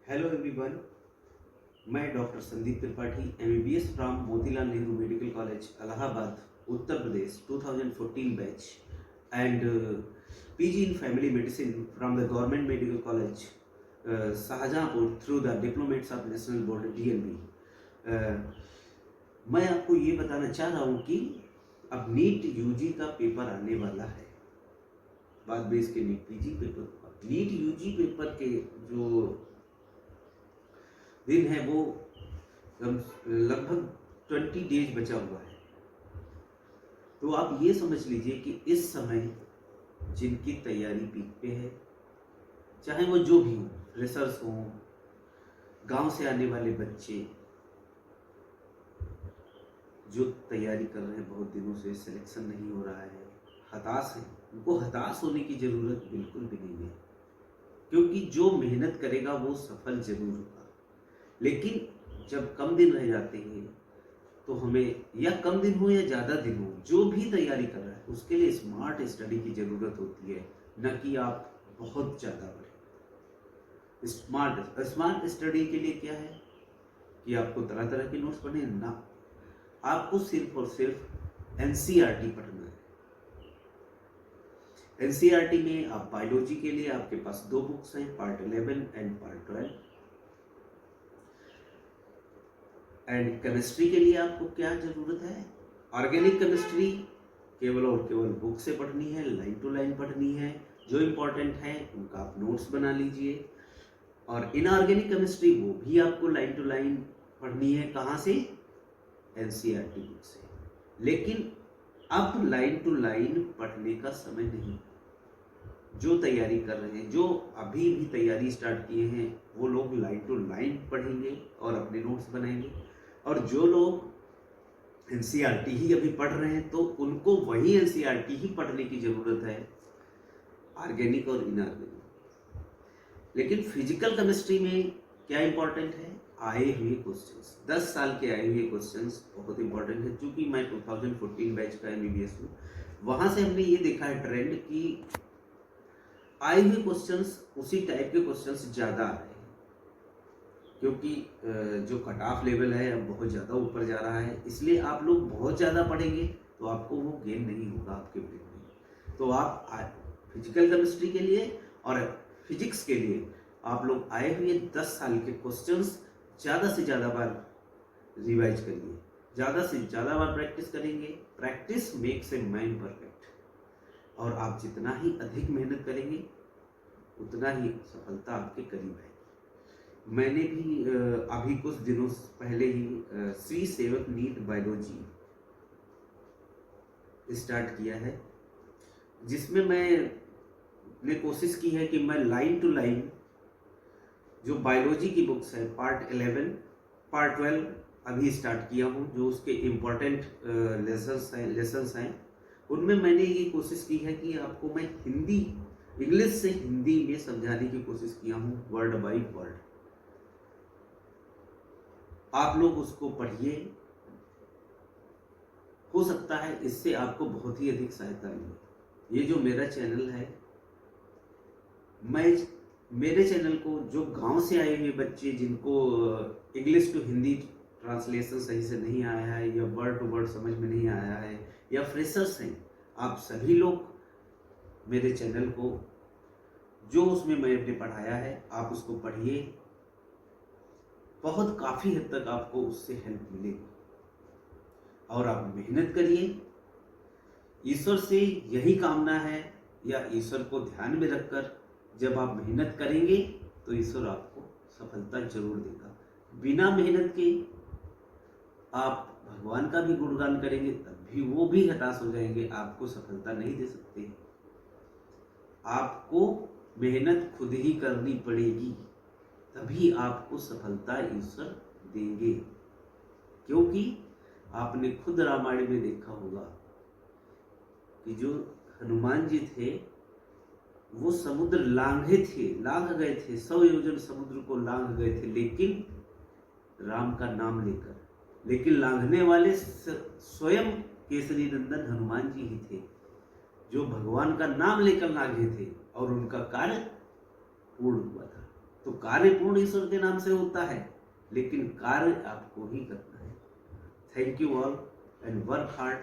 Hello everyone, मैं doctor Sandeep Tripathi MBBS from Motilal Nehru medical college Allahabad Uttar Pradesh 2014 batch and PG in family medicine from the government medical college Shahjahanpur through the diplomats of national board DNB. मैं आपको ये बताना चाह रहा हूँ कि अब नीट यूजी का पेपर आने वाला है। बाद में इसके NEET PG paper, NEET UG paper के जो दिन है वो लगभग 20 डेज बचा हुआ है। तो आप ये समझ लीजिए कि इस समय जिनकी तैयारी पीक पे है, चाहे वो जो भी हो, फ्रेशर्स हो, गांव से आने वाले बच्चे जो तैयारी कर रहे हैं, बहुत दिनों से सिलेक्शन नहीं हो रहा है, हताश है, उनको हताश होने की ज़रूरत बिल्कुल भी नहीं है, क्योंकि जो मेहनत करेगा वो सफल जरूर होगा। लेकिन जब कम दिन रह जाते हैं तो हमें, या कम दिन हो या ज़्यादा दिन हो, जो भी तैयारी कर रहा है उसके लिए स्मार्ट स्टडी की ज़रूरत होती है, न कि आप बहुत ज़्यादा पढ़ें। स्मार्ट स्टडी के लिए क्या है कि आपको तरह तरह के नोट्स पढ़ने ना, आपको सिर्फ और सिर्फ एनसीईआरटी पढ़ना है। एनसीईआरटी में आप बायोलॉजी के लिए आपके पास 2 बुक्स हैं, part 11 and part 12। And chemistry के लिए आपको क्या जरूरत है? ऑर्गेनिक केमिस्ट्री केवल और केवल बुक से पढ़नी है, लाइन टू लाइन पढ़नी है, जो इम्पोर्टेंट है उनका आप नोट्स बना लीजिए। और इनऑर्गेनिक केमिस्ट्री वो भी आपको लाइन टू लाइन पढ़नी है। कहाँ से? एनसीईआरटी बुक से। लेकिन अब लाइन टू लाइन पढ़ने का समय नहीं। जो तैयारी कर रहे हैं, जो अभी भी तैयारी स्टार्ट किए हैं, वो लोग लाइन टू लाइन पढ़ेंगे और अपने नोट्स बनाएंगे। और जो लोग एनसीईआरटी ही अभी पढ़ रहे हैं तो उनको वही एनसीईआरटी ही पढ़ने की ज़रूरत है, ऑर्गेनिक और इनऑर्गेनिक। लेकिन फिजिकल केमिस्ट्री में क्या इंपॉर्टेंट है? आए हुए क्वेश्चंस, 10 साल के आए हुए क्वेश्चंस बहुत इंपॉर्टेंट है। क्योंकि मैं 2014 बैच का एमबीबीएस हूँ, वहाँ से हमने ये देखा है ट्रेंड कि आए हुए क्वेश्चंस, उसी टाइप के क्वेश्चंस ज़्यादा आ रहे हैं, क्योंकि जो कट ऑफ लेवल है अब बहुत ज़्यादा ऊपर जा रहा है। इसलिए आप लोग बहुत ज़्यादा पढ़ेंगे तो आपको वो गेन नहीं होगा आपके ब्रेन में। तो आप फिजिकल केमिस्ट्री के लिए और फिजिक्स के लिए आप लोग आए हुए 10 साल के क्वेश्चंस ज़्यादा से ज़्यादा बार रिवाइज करिए, ज़्यादा से ज़्यादा बार प्रैक्टिस करेंगे। Practice makes a man perfect. और आप जितना ही अधिक मेहनत करेंगे उतना ही सफलता आपके करीब है। मैंने भी अभी कुछ दिनों पहले ही श्री सेवक नीट बायोलॉजी स्टार्ट किया है, जिसमें मैंने कोशिश की है कि मैं लाइन टू लाइन जो बायोलॉजी की बुक्स है, पार्ट 11, पार्ट 12 अभी स्टार्ट किया हूँ। जो उसके इम्पोर्टेंट लेसन्स हैं उनमें मैंने ये कोशिश की है कि आपको मैं हिंदी, इंग्लिश से हिंदी में समझाने की कोशिश किया हूँ, वर्ड बाई वर्ड। आप लोग उसको पढ़िए, हो सकता है इससे आपको बहुत ही अधिक सहायता मिले। ये जो मेरा चैनल है, मैं मेरे चैनल को जो गांव से आए हुए बच्चे, जिनको इंग्लिश टू हिंदी ट्रांसलेशन सही से नहीं आया है, या वर्ड टू वर्ड समझ में नहीं आया है, या फ्रेशर्स हैं, आप सभी लोग मेरे चैनल को, जो उसमें मैंने पढ़ाया है, आप उसको पढ़िए। बहुत काफ़ी हद तक आपको उससे हेल्प मिलेगी। और आप मेहनत करिए। ईश्वर से यही कामना है, या ईश्वर को ध्यान में रखकर जब आप मेहनत करेंगे तो ईश्वर आपको सफलता जरूर देगा। बिना मेहनत के आप भगवान का भी गुणगान करेंगे तब भी वो भी हताश हो जाएंगे, आपको सफलता नहीं दे सकते। आपको मेहनत खुद ही करनी पड़ेगी, तभी आपको सफलता ईश्वर देंगे। क्योंकि आपने खुद रामायण में देखा होगा कि जो हनुमान जी थे वो समुद्र लांघ गए थे, 100 योजन समुद्र को लांघ गए थे, लेकिन राम का नाम लेकर। लेकिन लांघने वाले स्वयं केसरी नंदन हनुमान जी ही थे, जो भगवान का नाम लेकर लांघे थे और उनका कार्य पूर्ण हुआ था। तो कार्य पूर्ण ईश्वर के नाम से होता है, लेकिन कार्य आपको ही करना है। Thank you all and work hard